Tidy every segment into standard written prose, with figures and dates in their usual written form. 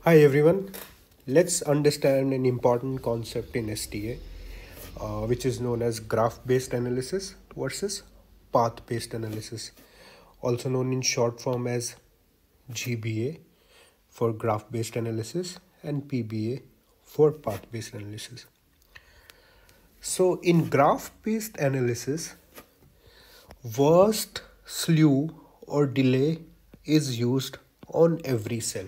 Hi everyone, let's understand an important concept in STA, which is known as graph-based analysis versus path-based analysis, also known in short form as GBA for graph-based analysis and PBA for path-based analysis. So in graph-based analysis, worst slew or delay is used on every cell.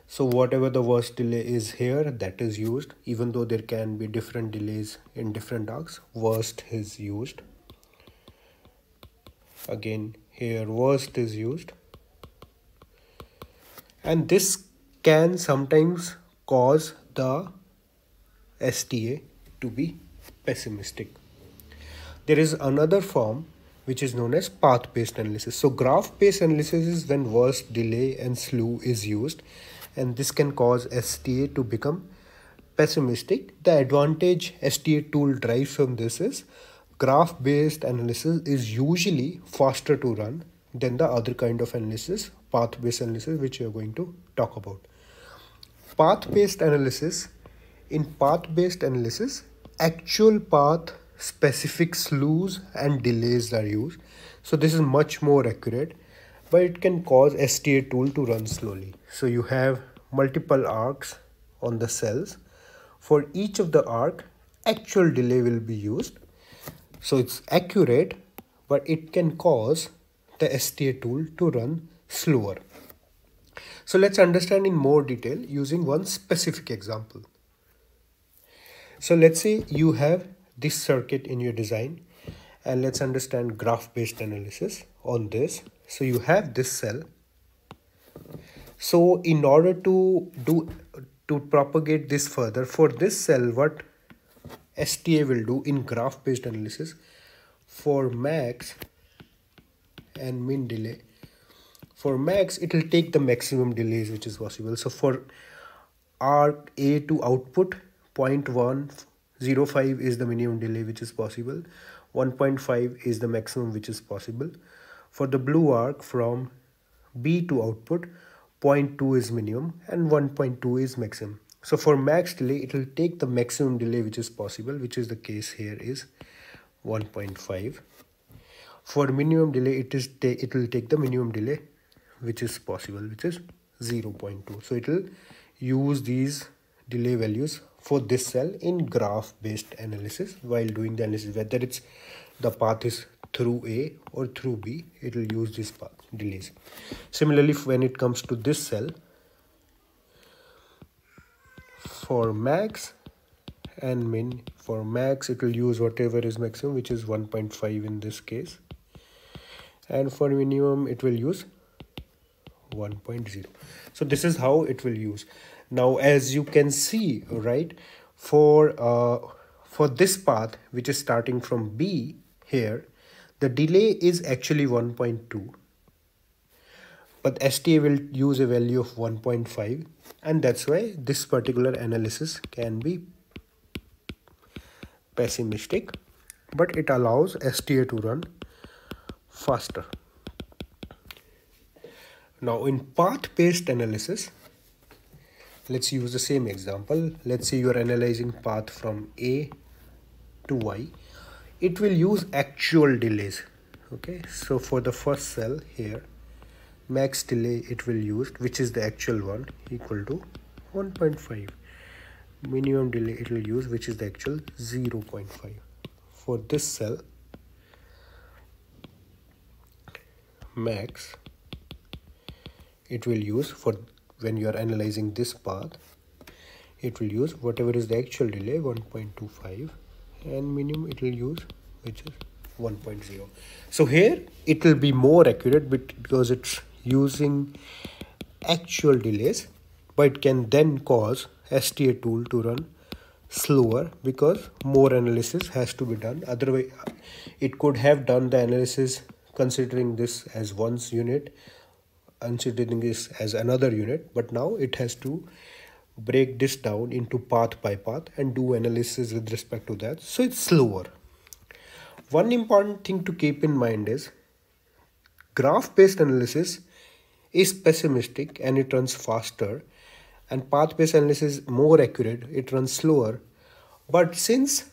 So whatever the worst delay is here, that is used. Even though there can be different delays in different arcs, worst is used. Again here worst is used, and this can sometimes cause the STA to be pessimistic. There is another form which is known as path-based analysis. So graph-based analysis is when worst delay and slew is used, and this can cause STA to become pessimistic. The advantage STA tool derives from this is graph-based analysis is usually faster to run than the other kind of analysis, path-based analysis, which we are going to talk about. Path-based analysis. In path-based analysis, actual path specific slews and delays are used. So this is much more accurate, but it can cause STA tool to run slowly. So you have multiple arcs on the cells. For each of the arc, actual delay will be used. So it's accurate, but it can cause the STA tool to run slower. So let's understand in more detail using one specific example. So let's say you have this circuit in your design, and let's understand graph-based analysis on this. So you have this cell. So in order to propagate this further, for this cell, what STA will do in graph-based analysis, for max and min delay, for max it will take the maximum delays which is possible. So for arc A to output, 0.105 is the minimum delay which is possible, 1.5 is the maximum which is possible. For the blue arc from B to output, 0.2 is minimum and 1.2 is maximum. So for max delay, it will take the maximum delay which is possible, which is the case here is 1.5. For minimum delay, it will take the minimum delay which is possible, which is 0.2. So it will use these delay values for this cell in graph-based analysis while doing the analysis, whether it's the path is through A or through B, it will use these path delays. Similarly, when it comes to this cell, for max and min, for max it will use whatever is maximum, which is 1.5 in this case, and for minimum it will use 1.0. So this is how it will use. Now as you can see, right, for this path which is starting from B here, the delay is actually 1.2, but STA will use a value of 1.5, and that's why this particular analysis can be pessimistic, but it allows STA to run faster. Now in path-based analysis, let's use the same example. Let's say you are analyzing path from A to Y. It will use actual delays. Okay, so for the first cell here, max delay it will use, which is the actual one, equal to 1.5. Minimum delay it will use, which is the actual 0.5. For this cell, max it will use, for when you are analyzing this path, it will use whatever is the actual delay, 1.25, and minimum it will use, which is 1.0. So here it will be more accurate because it's using actual delays, but it can then cause STA tool to run slower because more analysis has to be done. Otherwise it could have done the analysis considering this as one unit, considering this as another unit, but now it has to break this down into path by path and do analysis with respect to that, so it's slower. One important thing to keep in mind is graph-based analysis is pessimistic and it runs faster, and path-based analysis is more accurate, it runs slower. But since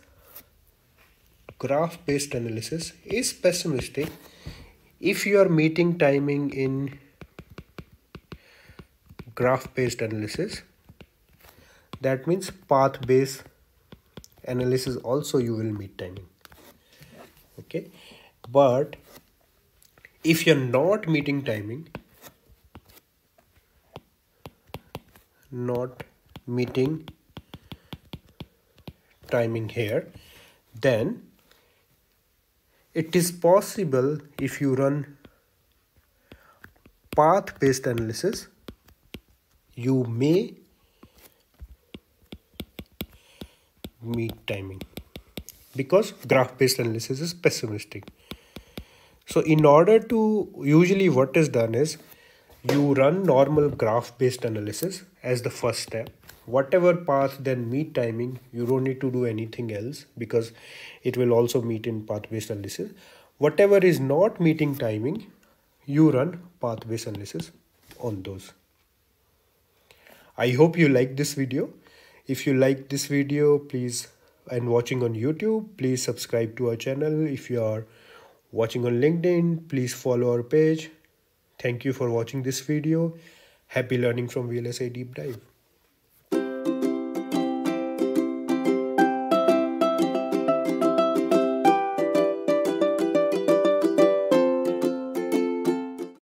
graph-based analysis is pessimistic, if you are meeting timing in graph-based analysis, that means path-based analysis also you will meet timing. Okay, but if you're not meeting timing, here, then it is possible if you run path-based analysis, you may meet timing because graph-based analysis is pessimistic. So in order to, usually what is done is you run normal graph-based analysis as the first step. Whatever path then meet timing, you don't need to do anything else because it will also meet in path-based analysis. Whatever is not meeting timing, you run path-based analysis on those. I hope you like this video. If you like this video, please, and watching on YouTube, please subscribe to our channel. If you are watching on LinkedIn, please follow our page. Thank you for watching this video. Happy learning from VLSI Deep Dive.